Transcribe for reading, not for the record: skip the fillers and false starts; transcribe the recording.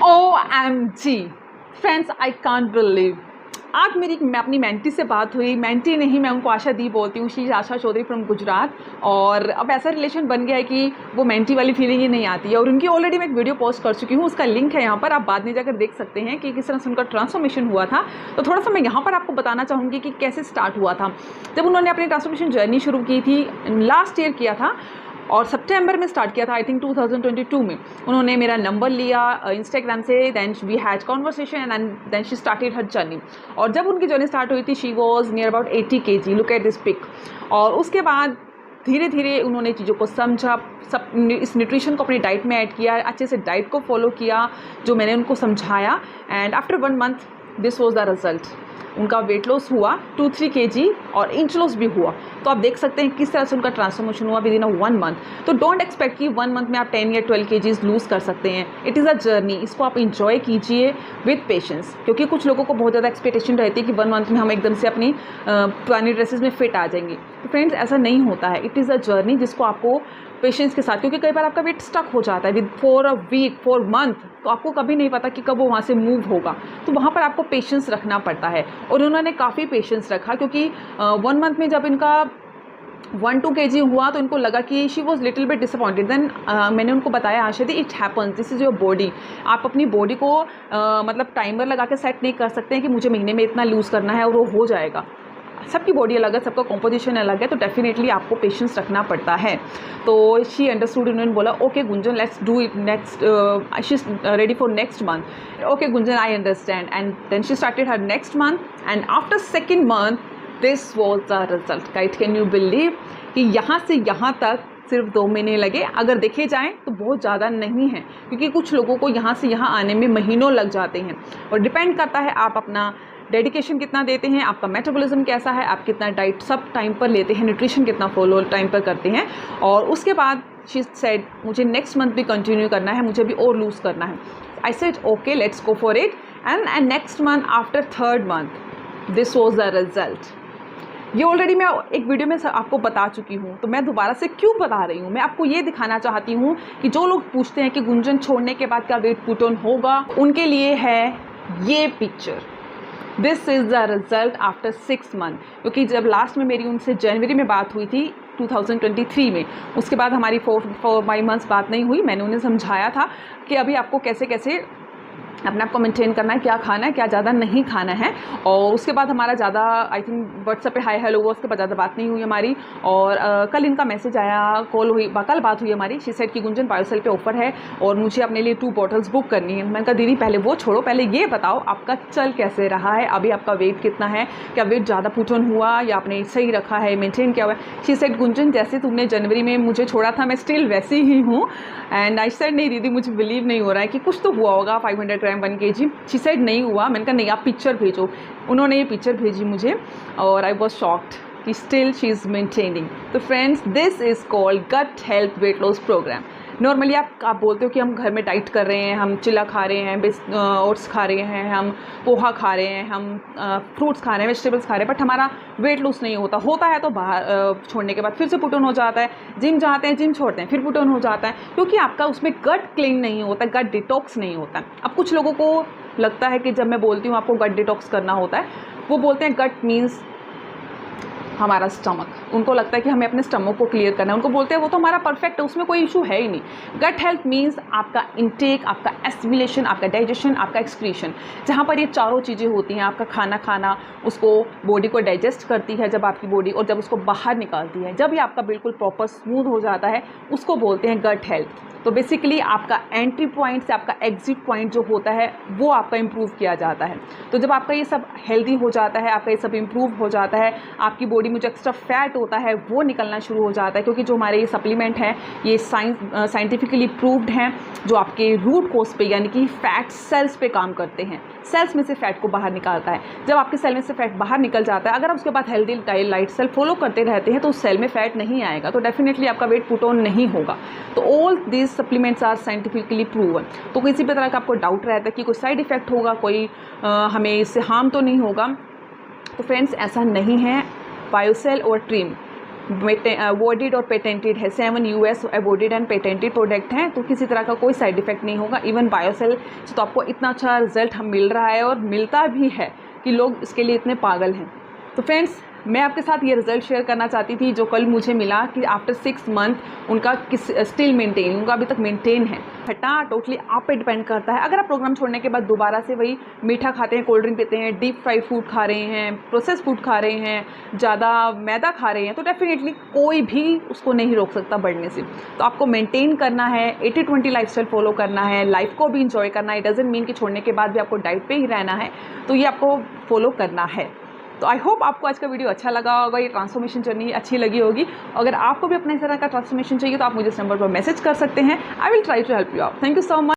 OMG friends, I can't believe आज मैं अपनी मेंटी से बात हुई। मेंटी नहीं, मैं उनको आशा दी बोलती हूँ। She Asha Chaudhary from Gujarat. और अब ऐसा रिलेशन बन गया है कि वो मेंटी वाली फीलिंग ही नहीं आती है। और उनकी ऑलरेडी मैं एक वीडियो पोस्ट कर चुकी हूँ, उसका लिंक है यहाँ पर, आप बाद में जाकर देख सकते हैं कि किस तरह से उनका ट्रांसफॉर्मेशन हुआ था। तो थोड़ा सा मैं यहाँ पर आपको बताना चाहूँगी कि कैसे स्टार्ट हुआ था। जब उन्होंने अपनी ट्रांसफॉर्मेशन जर्नी शुरू की थी, लास्ट ईयर किया था और सितंबर में स्टार्ट किया था, आई थिंक 2022 में। उन्होंने मेरा नंबर लिया इंस्टाग्राम से, then we had conversation and then she started her journey. और जब उनकी जर्नी स्टार्ट हुई थी, she was near about 80 kg, look at this pic. और उसके बाद धीरे धीरे उन्होंने चीज़ों को समझा, सब इस न्यूट्रिशन को अपनी डाइट में ऐड किया, अच्छे से डाइट को फॉलो किया जो मैंने उनको समझाया। And after 1 month this was the result. उनका वेट लॉस हुआ 2-3 kg और इंच लॉस भी हुआ। तो आप देख सकते हैं किस तरह से उनका ट्रांसफॉर्मेशन हुआ विद इन 1 month। तो डोंट एक्सपेक्ट कि 1 month में आप 10 या 12 kg लूज़ कर सकते हैं। इट इज़ अ जर्नी, इसको आप इंजॉय कीजिए विद पेशेंस। क्योंकि कुछ लोगों को बहुत ज़्यादा एक्सपेक्टेशन रहती है कि 1 month में हम एकदम से अपनी पुरानी ड्रेसेस में फिट आ जाएंगे। तो फ्रेंड्स, ऐसा नहीं होता है। इट इज़ अ जर्नी जिसको आपको पेशेंस के साथ, क्योंकि कई बार आपका वेट स्टक हो जाता है with for a week, for month, तो आपको कभी नहीं पता कि कब वो वहाँ से मूव होगा। तो वहाँ पर आपको पेशेंस रखना पड़ता है। और उन्होंने काफ़ी पेशेंस रखा, क्योंकि 1 month में जब इनका 1-2 kg हुआ तो इनको लगा कि she was little bit disappointed. Then मैंने उनको बताया, आशा दी, it happens, this is your body. आप अपनी बॉडी को मतलब टाइमर लगा के सेट नहीं कर सकते हैं कि मुझे महीने में इतना लूज़ करना है और वो हो जाएगा। सबकी बॉडी अलग है, सबका कॉम्पोजिशन अलग है, तो डेफिनेटली आपको पेशेंस रखना पड़ता है। तो शी अंडरस्टूड। उन्होंने बोला, okay Gunjan, let's do it next, she is ready for next month. Okay Gunjan, I understand. And then she started her next month and after 2nd month this was the result. Guys, can you believe कि यहाँ से यहाँ तक सिर्फ 2 महीने लगे। अगर देखे जाएँ तो बहुत ज़्यादा नहीं है, क्योंकि कुछ लोगों को यहाँ से यहाँ आने में महीनों लग जाते हैं। और डिपेंड करता है आप अपना डेडिकेशन कितना देते हैं, आपका मेटाबॉलिज्म कैसा है, आप कितना डाइट सब टाइम पर लेते हैं, न्यूट्रिशन कितना फॉलो टाइम पर करते हैं। और उसके बाद शी सेड, मुझे नेक्स्ट मंथ भी कंटिन्यू करना है, मुझे भी और लूज़ करना है। I said okay, let's go for it. And next month after 3rd month this was the result. ये ऑलरेडी मैं एक वीडियो में आपको बता चुकी हूँ, तो मैं दोबारा से क्यों बता रही हूँ। मैं आपको ये दिखाना चाहती हूँ कि जो लोग पूछते हैं कि गुंजन छोड़ने के बाद क्या वेट पुट ऑन होगा, उनके लिए है ये picture. This is the result after 6 month। क्योंकि जब लास्ट में मेरी उनसे जनवरी में बात हुई थी 2023 में, उसके बाद हमारी 4-5 months बात नहीं हुई। मैंने उन्हें समझाया था कि अभी आपको कैसे कैसे अपने आप को मेंटेन करना है, क्या खाना है, क्या ज़्यादा नहीं खाना है। और उसके बाद हमारा ज़्यादा, आई थिंक व्हाट्सएप पे हाय हेलो हुआ, उसके बाद ज़्यादा बात नहीं हुई हमारी। और कल इनका मैसेज आया, कॉल हुई, कल बात हुई हमारी। शी सेड कि गुंजन बायोसेल पे ऑफर है और मुझे अपने लिए 2 bottles बुक करनी है। मैंने कहा दीदी पहले वो छोड़ो, पहले ये बताओ आपका चल कैसे रहा है, अभी आपका वेट कितना है, क्या वेट ज़्यादा पुट ऑन हुआ या आपने सही रखा है, मेनटेन किया हुआ है। शी सेड गुंजन जैसे तुमने जनवरी में मुझे छोड़ा था, मैं स्टिल वैसी ही हूँ। एंड आई सेड नहीं दीदी, मुझे बिलीव नहीं हो रहा है कि कुछ तो हुआ होगा, 500 ग्राम 1 kg। शी सेड नहीं हुआ। मैंने कहा नहीं, आप पिक्चर भेजो। उन्होंने ये पिक्चर भेजी मुझे और आई वॉज शॉक्ड कि स्टिल शी इज़ मेंटेनिंग। तो friends, this is called gut health weight loss program. Normally आप बोलते हो कि हम घर में डाइट कर रहे हैं, हम चिला खा रहे हैं, ओट्स खा रहे हैं, हम पोहा खा रहे हैं, हम फ्रूट्स खा रहे हैं, वेजिटेबल्स खा रहे हैं, बट हमारा वेट लॉस नहीं होता है तो बाहर छोड़ने के बाद फिर से पुट ऑन हो जाता है। जिम जाते हैं, जिम छोड़ते हैं, फिर पुट ऑन हो जाता है, क्योंकि आपका उसमें गट क्लीन नहीं होता, गट डिटॉक्स नहीं होता। अब कुछ लोगों को लगता है कि जब मैं बोलती हूँ आपको गट डिटॉक्स करना होता है, वो बोलते हैं गट मीन्स हमारा स्टमक। उनको लगता है कि हमें अपने स्टमक को क्लियर करना है। उनको बोलते हैं वो तो हमारा परफेक्ट है, उसमें कोई इशू है ही नहीं। गट हेल्थ मीन्स आपका इंटेक, आपका एसिमिलेशन, आपका डाइजेशन, आपका एक्सक्रीशन, जहाँ पर ये चारों चीज़ें होती हैं। आपका खाना खाना उसको बॉडी को डाइजेस्ट करती है जब आपकी बॉडी, और जब उसको बाहर निकालती है, जब ये आपका बिल्कुल प्रॉपर स्मूथ हो जाता है, उसको बोलते हैं गट हेल्थ। तो बेसिकली आपका एंट्री पॉइंट से आपका एग्जिट पॉइंट जो होता है वो आपका इम्प्रूव किया जाता है। तो जब आपका ये सब हेल्दी हो जाता है, आपका ये सब इम्प्रूव हो जाता है, आपकी बॉडी में जो एक्स्ट्रा फैट होता है वो निकलना शुरू हो जाता है। क्योंकि जो हमारे ये सप्लीमेंट हैं ये साइंटिफिकली प्रूव्ड हैं, जो आपके रूट कोज पे यानी कि फैट सेल्स पे काम करते हैं। सेल्स में से फैट को बाहर निकालता है। जब आपके सेल में से फैट बाहर निकल जाता है, अगर आप उसके बाद हेल्दी डाइट सेल फॉलो करते रहते हैं तो उस सेल में फैट नहीं आएगा, तो डेफिनेटली आपका वेट पुट ऑन नहीं होगा। तो all this supplements are scientifically proven. तो किसी भी तरह का आपको डाउट रहता है कि कोई साइड इफेक्ट होगा, कोई हमें इससे हार्म तो नहीं होगा, तो फ्रेंड्स ऐसा नहीं है। बायोसेल और ट्रिम अवॉर्डेड और पेटेंटेड है, 7 US awarded and patented product हैं, तो किसी तरह का कोई साइड इफेक्ट नहीं होगा। इवन बायोसेल तो आपको इतना अच्छा रिजल्ट हम मिल रहा है और मिलता भी है कि लोग इसके लिए इतने पागल हैं। तो फ्रेंड्स, मैं आपके साथ ये रिज़ल्ट शेयर करना चाहती थी जो कल मुझे मिला कि आफ्टर 6 मंथ उनका स्टिल मेंटेन, उनका अभी तक मेंटेन है। खट्टा टोटली आप पे डिपेंड करता है। अगर आप प्रोग्राम छोड़ने के बाद दोबारा से वही मीठा खाते हैं, कोल्ड ड्रिंक पीते हैं, डीप फ्राइड फूड खा रहे हैं, प्रोसेस फूड खा रहे हैं, ज़्यादा मैदा खा रहे हैं, तो डेफिनेटली कोई भी उसको नहीं रोक सकता बढ़ने से। तो आपको मेंटेन करना है, 80-20 लाइफस्टाइल फॉलो करना है, लाइफ को भी इंजॉय करना है। इट डजंट मीन कि छोड़ने के बाद भी आपको डाइट पे ही रहना है, तो ये आपको फॉलो करना है। तो आई होप आपको आज का वीडियो अच्छा लगा होगा, ये ट्रांसफॉर्मेशन जर्नी अच्छी लगी होगी। अगर आपको भी अपने इस तरह का ट्रांसफॉर्मेशन चाहिए तो आप मुझे इस नंबर पर मैसेज कर सकते हैं। I will try to help you out. Thank you so much.